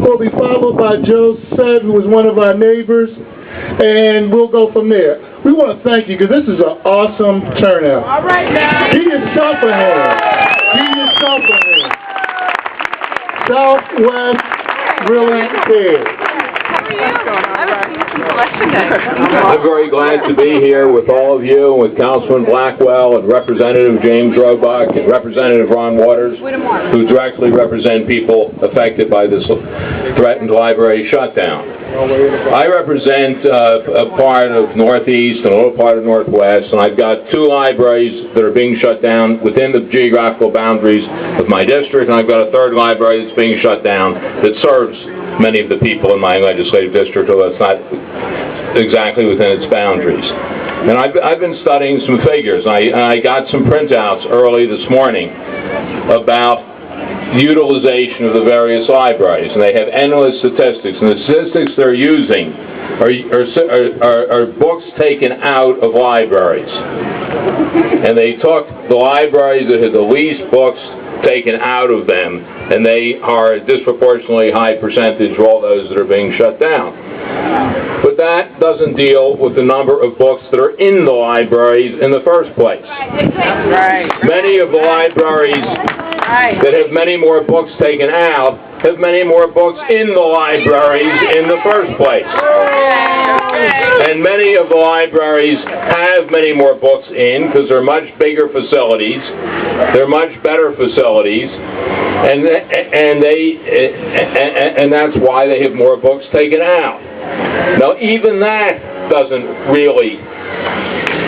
will be followed by Joe Sett, who is one of our neighbors, and we'll go from there. We want to thank you because this is an awesome turnout. All right now. Give yourself a hand. Give yourself a hand. Southwest really cares. I'm very glad to be here with all of you, with Councilman Blackwell and Representative James Roebuck and Representative Ron Waters, who directly represent people affected by this threatened library shutdown. I represent a part of Northeast and a little part of Northwest, and I've got 2 libraries that are being shut down within the geographical boundaries of my district, and I've got a 3rd library that's being shut down that serves many of the people in my legislative district, although it's not exactly within its boundaries. And I've been studying some figures. I got some printouts early this morning about utilization of the various libraries, and they have endless statistics. And the statistics they're using are books taken out of libraries. And they took the libraries that had the least books taken out of them, and they are a disproportionately high percentage of all those that are being shut down. But that doesn't deal with the number of books that are in the libraries in the first place. Many of the libraries that have many more books taken out have many more books in the libraries in the first place. And many of the libraries have many more books in because they're much bigger facilities, they're much better facilities, and that's why they have more books taken out. Now, even that doesn't really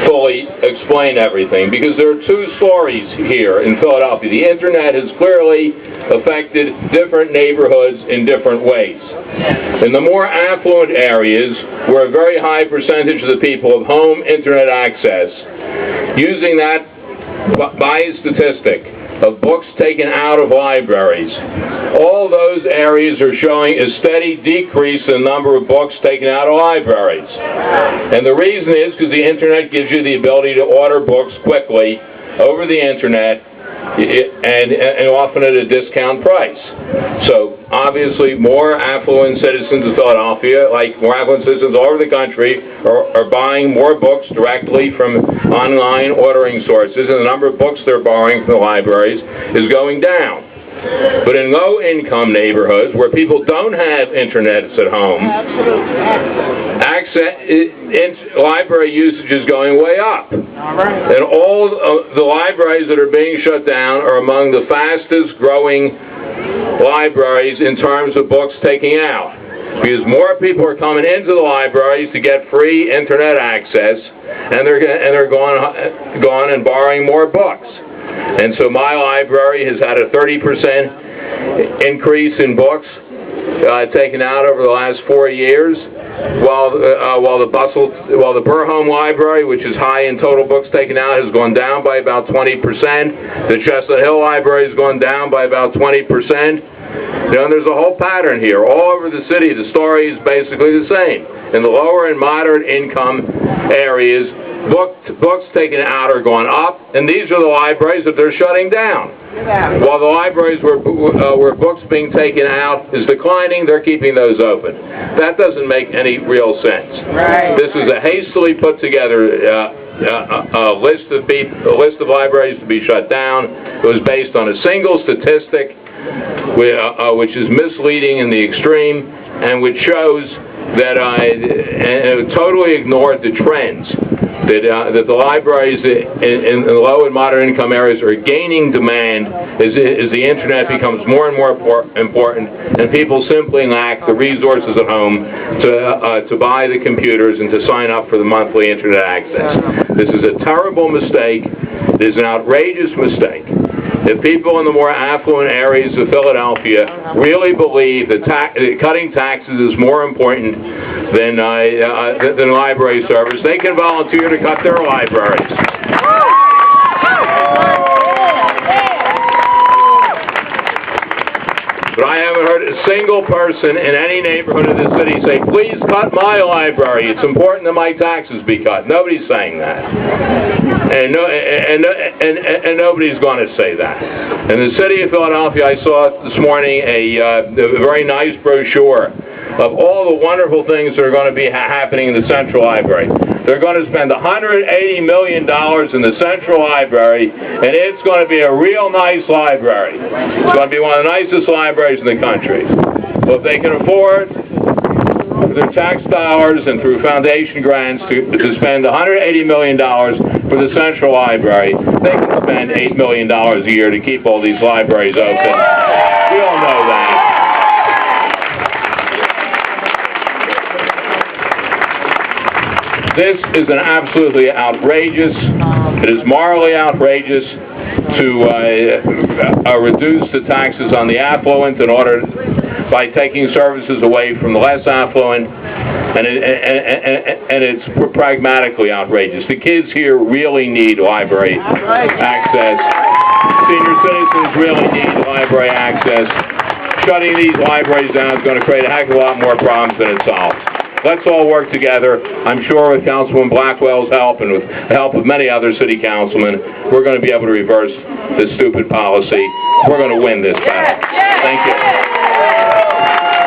fully explain everything, because there are 2 stories here in Philadelphia. The internet has clearly affected different neighborhoods in different ways. In the more affluent areas, where a very high percentage of the people have home internet access, using that biased statistic of books taken out of libraries, all those areas are showing a steady decrease in the number of books taken out of libraries. And the reason is because the internet gives you the ability to order books quickly over the internet, and often at a discount price. So obviously more affluent citizens of Philadelphia, like more affluent citizens all over the country, are buying more books directly from online ordering sources, and the number of books they're borrowing from the libraries is going down. But in low-income neighborhoods where people don't have internets at home, library usage is going way up. And all of the libraries that are being shut down are among the fastest growing libraries in terms of books taking out. Because more people are coming into the libraries to get free internet access, and they're going and borrowing more books. And so my library has had a 30% increase in books taken out over the last 4 years, while the Burholm Library, which is high in total books taken out, has gone down by about 20%. The Chestnut Hill Library has gone down by about 20%. You know, and there's a whole pattern here. All over the city, the story is basically the same. In the lower and moderate income areas, books taken out are going up, and these are the libraries that they're shutting down. While the libraries where books being taken out is declining, they're keeping those open. That doesn't make any real sense. Right. This is a hastily put together list of libraries to be shut down. It was based on a single statistic, which is misleading in the extreme, and which shows that it totally ignored the trends. That the libraries in the low and moderate income areas are gaining demand as the internet becomes more and more important, and people simply lack the resources at home to buy the computers and to sign up for the monthly internet access. This is a terrible mistake. It is an outrageous mistake. If people in the more affluent areas of Philadelphia really believe that cutting taxes is more important than library service, they can volunteer to cut their libraries. But I haven't heard a single person in any neighborhood of the city say, please cut my library. It's important that my taxes be cut. Nobody's saying that. And nobody's going to say that. In the city of Philadelphia, I saw this morning a very nice brochure of all the wonderful things that are going to be happening in the Central Library. They're going to spend $180 million in the Central Library, and it's going to be a real nice library. It's going to be one of the nicest libraries in the country. Well, if they can afford, with their tax dollars and through foundation grants, to spend $180 million for the Central Library, they can spend $8 million a year to keep all these libraries open. We all know that. This is an absolutely outrageous, it is morally outrageous to reduce the taxes on the affluent in order, by taking services away from the less affluent, and it's pragmatically outrageous. The kids here really need library access. Senior citizens really need library access. Shutting these libraries down is going to create a heck of a lot more problems than it solves. Let's all work together. I'm sure with Councilman Blackwell's help and with the help of many other city councilmen, we're going to be able to reverse this stupid policy. We're going to win this battle. Thank you.